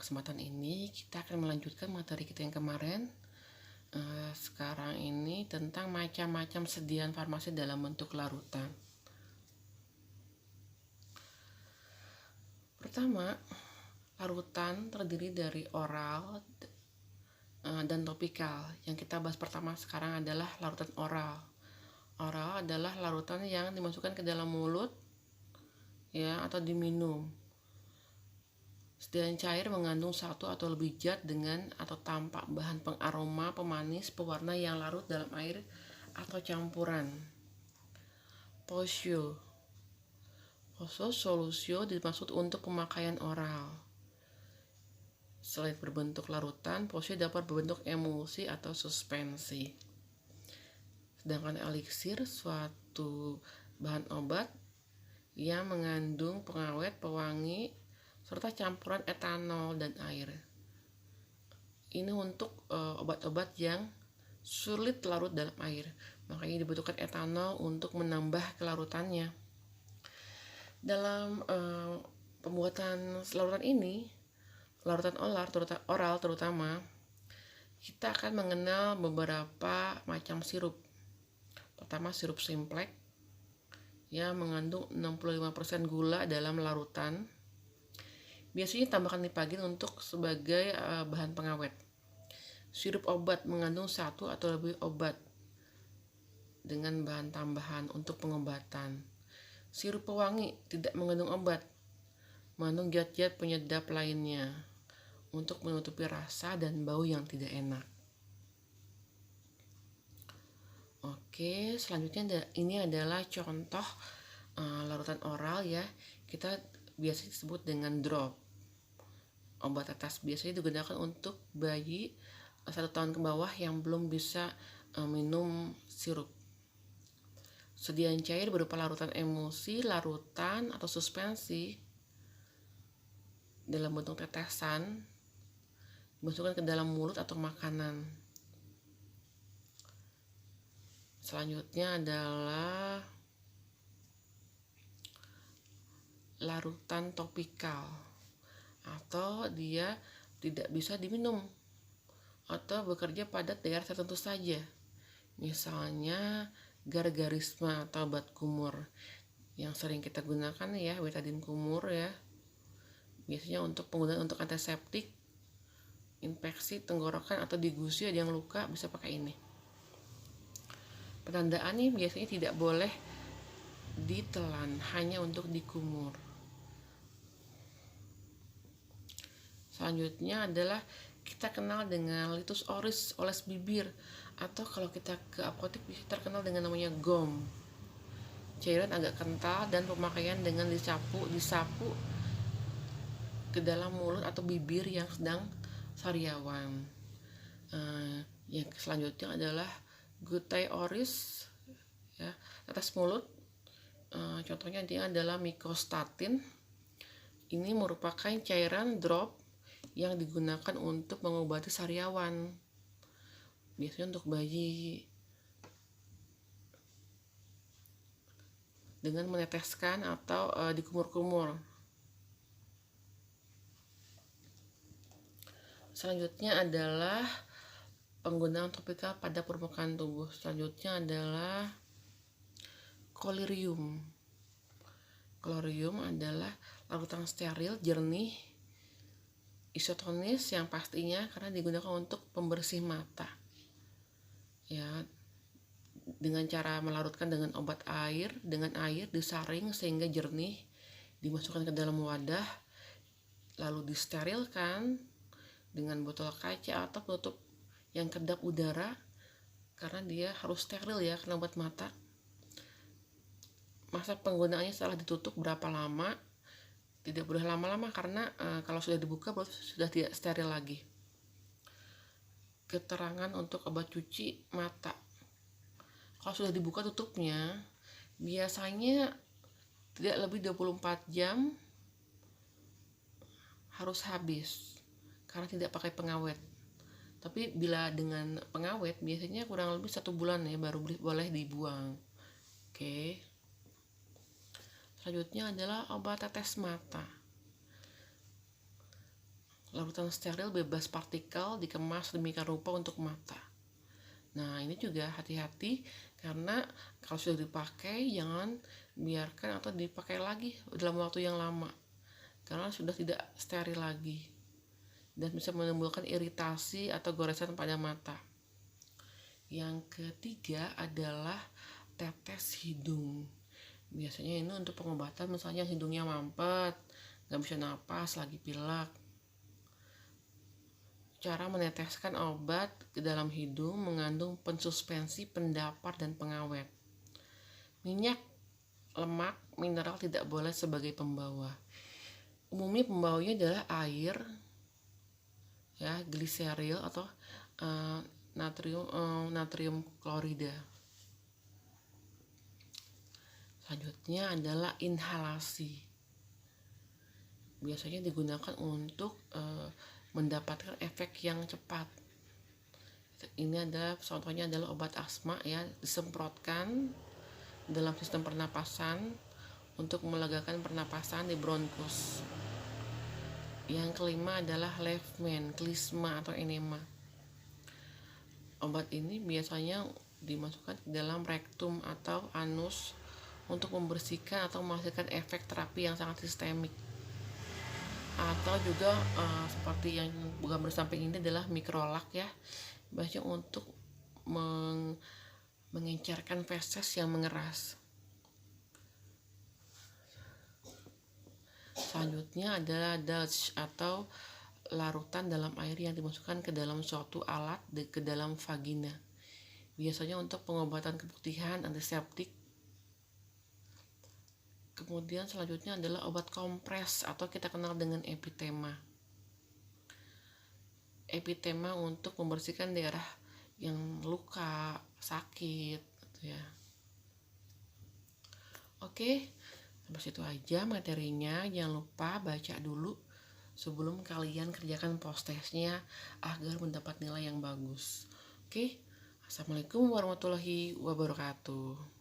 kesempatan ini kita akan melanjutkan materi kita yang kemarin. Sekarang ini tentang macam-macam sediaan farmasi dalam bentuk larutan. Pertama, larutan terdiri dari oral dan topikal. Yang kita bahas pertama sekarang adalah larutan oral. Oral adalah larutan yang dimasukkan ke dalam mulut ya atau diminum. Sediaan cair mengandung satu atau lebih zat dengan atau tanpa bahan pengaroma, pemanis, pewarna yang larut dalam air atau campuran. Posio solusio dimaksud untuk pemakaian oral. Selain berbentuk larutan, posio dapat berbentuk emulsi atau suspensi. Sedangkan eliksir suatu bahan obat yang mengandung pengawet, pewangi, serta campuran etanol dan air. Ini untuk obat-obat yang sulit larut dalam air, makanya dibutuhkan etanol untuk menambah kelarutannya. Dalam pembuatan larutan ini, larutan oral terutama, kita akan mengenal beberapa macam sirup. Pertama, sirup simplex yang mengandung 65% gula dalam larutan. Biasanya tambahkan nipagin untuk sebagai bahan pengawet. Sirup obat mengandung satu atau lebih obat dengan bahan tambahan untuk pengobatan. Sirup pewangi tidak mengandung obat, mengandung zat-zat penyedap lainnya untuk menutupi rasa dan bau yang tidak enak. Oke, selanjutnya ini adalah contoh larutan oral ya. Kita biasa disebut dengan drop. Obat tetes biasanya digunakan untuk bayi 1 tahun ke bawah yang belum bisa minum sirup. Sediaan cair berupa larutan emulsi, larutan atau suspensi dalam bentuk tetesan dimasukkan ke dalam mulut atau makanan. Selanjutnya adalah larutan topikal, atau dia tidak bisa diminum atau bekerja pada daerah tertentu saja. Misalnya gargarisma atau obat kumur yang sering kita gunakan ya, betadine kumur ya. Biasanya untuk penggunaan untuk antiseptik, infeksi tenggorokan atau di gusi ada yang luka bisa pakai ini. Penandaannya biasanya tidak boleh ditelan, hanya untuk dikumur. Selanjutnya adalah kita kenal dengan litus oris, oles bibir, atau kalau kita ke apotek bisa terkenal dengan namanya gom. Cairan agak kental dan pemakaian dengan disapu ke dalam mulut atau bibir yang sedang sariawan. Yang selanjutnya adalah gutai oris ya, atas mulut. Contohnya dia adalah mikostatin. Ini merupakan cairan drop yang digunakan untuk mengobati sariawan, biasanya untuk bayi, dengan meneteskan atau dikumur-kumur. Selanjutnya adalah penggunaan topikal pada permukaan tubuh. Selanjutnya adalah kolirium. Kolirium adalah larutan steril, jernih, isotonis yang pastinya karena digunakan untuk pembersih mata ya, dengan cara melarutkan dengan obat air, dengan air disaring sehingga jernih, dimasukkan ke dalam wadah lalu disterilkan dengan botol kaca atau penutup yang kedap udara karena dia harus steril ya karena obat mata. Masa penggunaannya setelah ditutup berapa lama? Tidak boleh lama-lama karena kalau sudah dibuka berarti sudah tidak steril lagi. Keterangan untuk obat cuci mata. Kalau sudah dibuka tutupnya, biasanya tidak lebih 24 jam harus habis karena tidak pakai pengawet. Tapi bila dengan pengawet biasanya kurang lebih 1 bulan ya baru boleh dibuang. Oke. Selanjutnya adalah obat tetes mata. Larutan steril bebas partikel dikemas demikian rupa untuk mata. Nah, ini juga hati-hati karena kalau sudah dipakai jangan biarkan atau dipakai lagi dalam waktu yang lama karena sudah tidak steril lagi dan bisa menimbulkan iritasi atau goresan pada mata. Yang ketiga adalah tetes hidung. Biasanya ini untuk pengobatan misalnya hidungnya mampet, nggak bisa napas, lagi pilek. Cara meneteskan obat ke dalam hidung mengandung pensuspensi, pendapar, dan pengawet. Minyak, lemak, mineral tidak boleh sebagai pembawa. Umumnya pembawanya adalah air, ya, gliseril atau natrium klorida. Selanjutnya adalah inhalasi. Biasanya digunakan untuk mendapatkan efek yang cepat. Ini adalah contohnya adalah obat asma, ya, disemprotkan dalam sistem pernapasan untuk melegakan pernapasan di bronkus. Yang kelima adalah Levman, klisma atau enema. Obat ini biasanya dimasukkan ke dalam rektum atau anus untuk membersihkan atau menghasilkan efek terapi yang sangat sistemik. Atau juga seperti yang gambar samping ini adalah mikrolak, ya, biasanya untuk mengencerkan feses yang mengeras. Selanjutnya adalah Dutch atau larutan dalam air yang dimasukkan ke dalam suatu alat ke dalam vagina. Biasanya untuk pengobatan keputihan, antiseptik. Kemudian selanjutnya adalah obat kompres atau kita kenal dengan epitema. Epitema untuk membersihkan daerah yang luka, sakit, gitu ya. Oke, sampai situ aja materinya. Jangan lupa baca dulu sebelum kalian kerjakan post testnya agar mendapat nilai yang bagus. Oke, assalamualaikum warahmatullahi wabarakatuh.